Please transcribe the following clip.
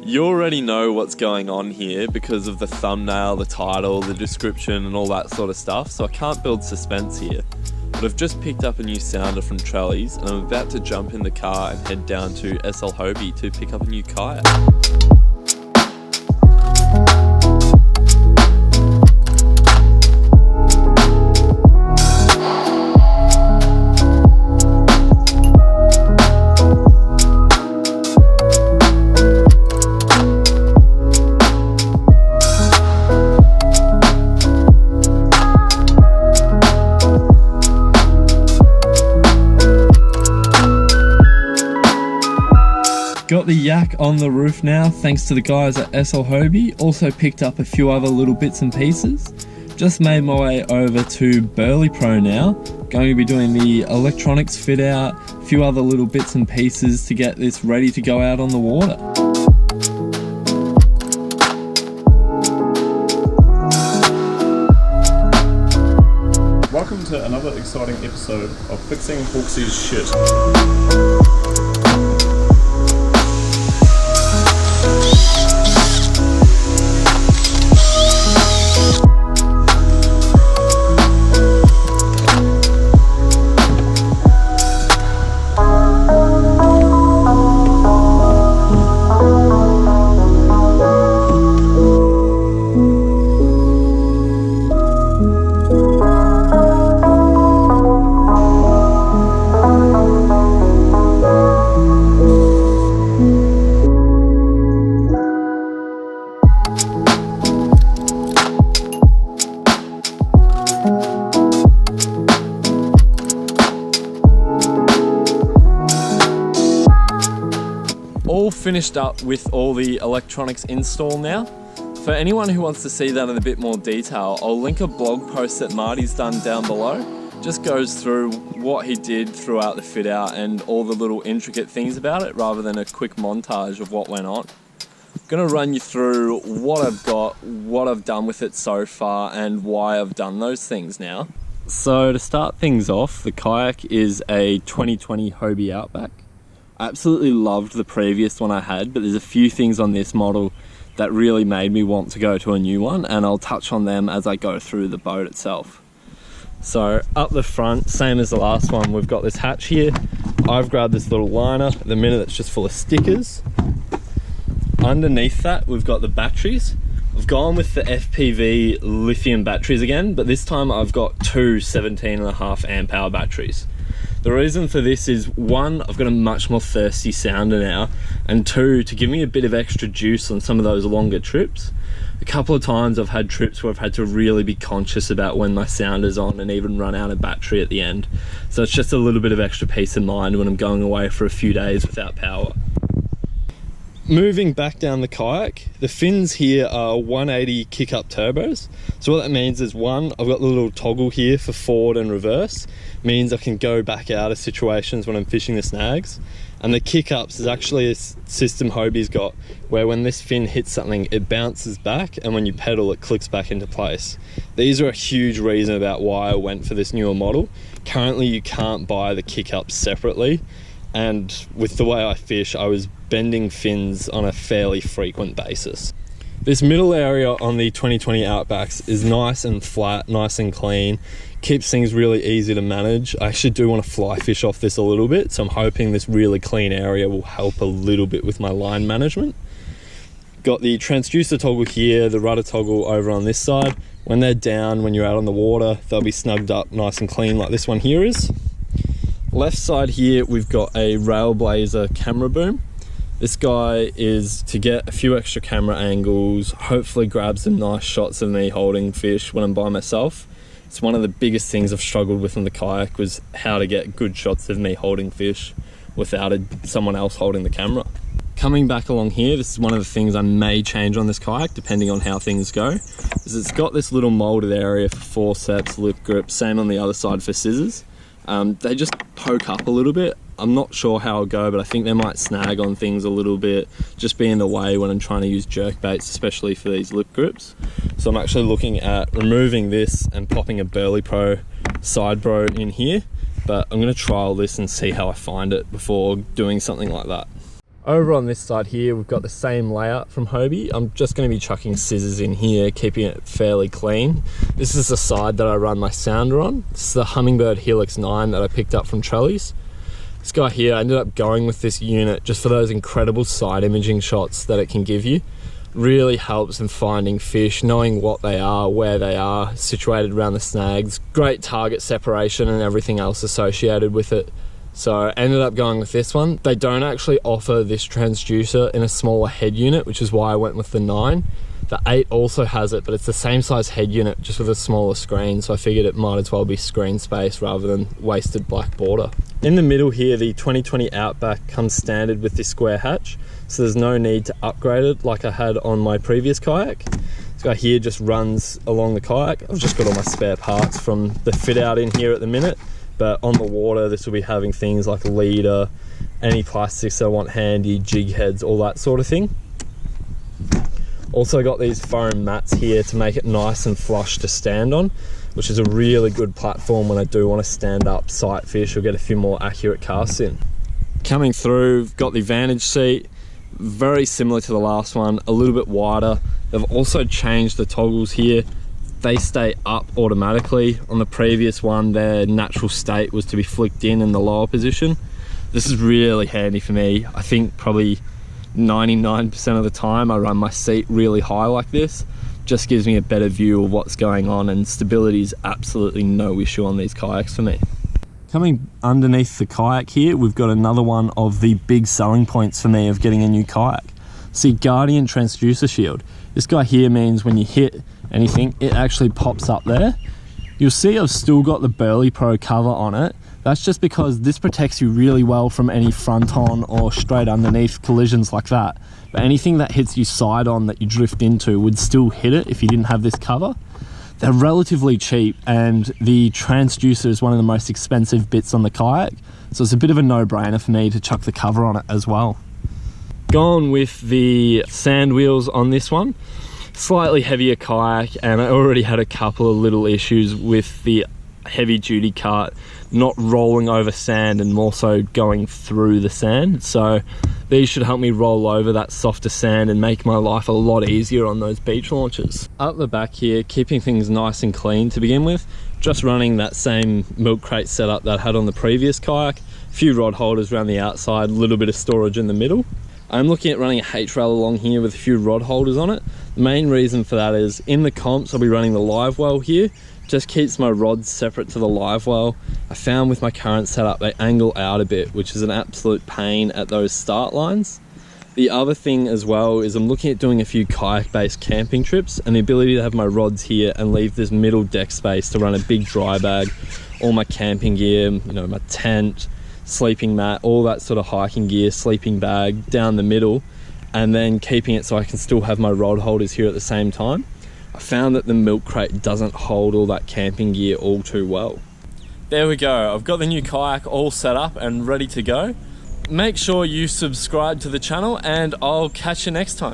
You already know what's going on here because of the thumbnail, the title, the description and all that sort of stuff, so I can't build suspense here. But I've just picked up a new sounder from Trellies and I'm about to jump in the car and head down to SL Hobie to pick up a new kayak. Got the yak on the roof now, thanks to the guys at SL Hobie. Also picked up a few other little bits and pieces. Just made my way over to Burley Pro now. Going to be doing the electronics fit out, a few other little bits and pieces to get this ready to go out on the water. Welcome to another exciting episode of Fixing Hawksy's Shit. All finished up with all the electronics install now. For anyone who wants to see that in a bit more detail, I'll link a blog post that Marty's done down below. Just goes through what he did throughout the fit out and all the little intricate things about it rather than a quick montage of what went on. I'm gonna run you through what I've got, what I've done with it so far and why I've done those things now. So to start things off, the kayak is a 2020 Hobie Outback. I absolutely loved the previous one I had, but there's a few things on this model that really made me want to go to a new one, and I'll touch on them as I go through the boat itself. So up the front, same as the last one, we've got this hatch here. I've grabbed this little liner. At the minute it's just full of stickers. Underneath that we've got the batteries. I've gone with the FPV lithium batteries again, but this time I've got two 17.5 amp hour batteries. The reason for this is, one, I've got a much more thirsty sounder now, and two, to give me a bit of extra juice on some of those longer trips. A couple of times I've had trips where I've had to really be conscious about when my sounder's on and even run out of battery at the end. So it's just a little bit of extra peace of mind when I'm going away for a few days without power. Moving back down the kayak, the fins here are 180 kick-up turbos. So what that means is, one, I've got the little toggle here for forward and reverse. Means I can go back out of situations when I'm fishing the snags. And the kick-ups is actually a system Hobie's got where when this fin hits something, it bounces back, and when you pedal, it clicks back into place. These are a huge reason about why I went for this newer model. Currently, you can't buy the kick-ups separately. And with the way I fish, I was bending fins on a fairly frequent basis. This middle area on the 2020 Outbacks is nice and flat, nice and clean, keeps things really easy to manage. I actually do want to fly fish off this a little bit, so I'm hoping this really clean area will help a little bit with my line management. Got the transducer toggle here, the rudder toggle over on this side. When they're down, when you're out on the water, they'll be snugged up nice and clean like this one here is. Left side here, we've got a Railblazer camera boom. This guy is to get a few extra camera angles, hopefully grab some nice shots of me holding fish when I'm by myself. It's one of the biggest things I've struggled with on the kayak, was how to get good shots of me holding fish without someone else holding the camera. Coming back along here, this is one of the things I may change on this kayak depending on how things go, is it's got this little molded area for forceps, lip grips, same on the other side for scissors. They just poke up a little bit. I'm not sure how it'll go, but I think they might snag on things a little bit, just be in the way when I'm trying to use jerk baits, especially for these lip grips. So I'm actually looking at removing this and popping a Burley Pro side bro in here, but I'm going to trial this and see how I find it before doing something like that. Over on this side here, we've got the same layout from Hobie. I'm just going to be chucking scissors in here, keeping it fairly clean. This is the side that I run my sounder on. This is the Humminbird Helix 9 that I picked up from Trellis. This guy here, I ended up going with this unit just for those incredible side imaging shots that it can give you. Really helps in finding fish, knowing what they are, where they are, situated around the snags. Great target separation and everything else associated with it. So I ended up going with this one. They don't actually offer this transducer in a smaller head unit, which is why I went with the 9. The 8 also has it, but it's the same size head unit, just with a smaller screen, so I figured it might as well be screen space rather than wasted black border. In the middle here, the 2020 Outback comes standard with this square hatch, so there's no need to upgrade it like I had on my previous kayak. This guy here just runs along the kayak. I've just got all my spare parts from the fit out in here at the minute. But on the water, this will be having things like a leader, any plastics I want handy, jig heads, all that sort of thing. Also got these foam mats here to make it nice and flush to stand on, which is a really good platform when I do want to stand up, sight fish, or get a few more accurate casts in. Coming through, got the vantage seat, very similar to the last one, a little bit wider. They've also changed the toggles here. They stay up automatically. On the previous one, their natural state was to be flicked in the lower position. This is really handy for me. I think probably 99% of the time I run my seat really high like this. Just gives me a better view of what's going on, and stability is absolutely no issue on these kayaks for me. Coming underneath the kayak here, we've got another one of the big selling points for me of getting a new kayak. See, Guardian transducer shield. This guy here means when you hit anything, it actually pops up there. You'll see I've still got the Burley Pro cover on it. That's just because this protects you really well from any front on or straight underneath collisions like that. But anything that hits you side on that you drift into would still hit it if you didn't have this cover. They're relatively cheap, and the transducer is one of the most expensive bits on the kayak, so it's a bit of a no-brainer for me to chuck the cover on it as well. Gone with the sand wheels on this one. Slightly heavier kayak, and I already had a couple of little issues with the heavy duty cart not rolling over sand and more so going through the sand. So these should help me roll over that softer sand and make my life a lot easier on those beach launches. Up the back here, keeping things nice and clean to begin with, just running that same milk crate setup that I had on the previous kayak. A few rod holders around the outside, a little bit of storage in the middle. I'm looking at running a H-rail along here with a few rod holders on it. The main reason for that is in the comps I'll be running the live well here. Just keeps my rods separate to the live well. I found with my current setup they angle out a bit, which is an absolute pain at those start lines. The other thing as well is I'm looking at doing a few kayak-based camping trips, and the ability to have my rods here and leave this middle deck space to run a big dry bag, all my camping gear, you know, my tent, sleeping mat, all that sort of hiking gear, sleeping bag down the middle, and then keeping it so I can still have my rod holders here at the same time. I found that the milk crate doesn't hold all that camping gear all too well. There we go, I've got the new kayak all set up and ready to go. Make sure you subscribe to the channel, and I'll catch you next time.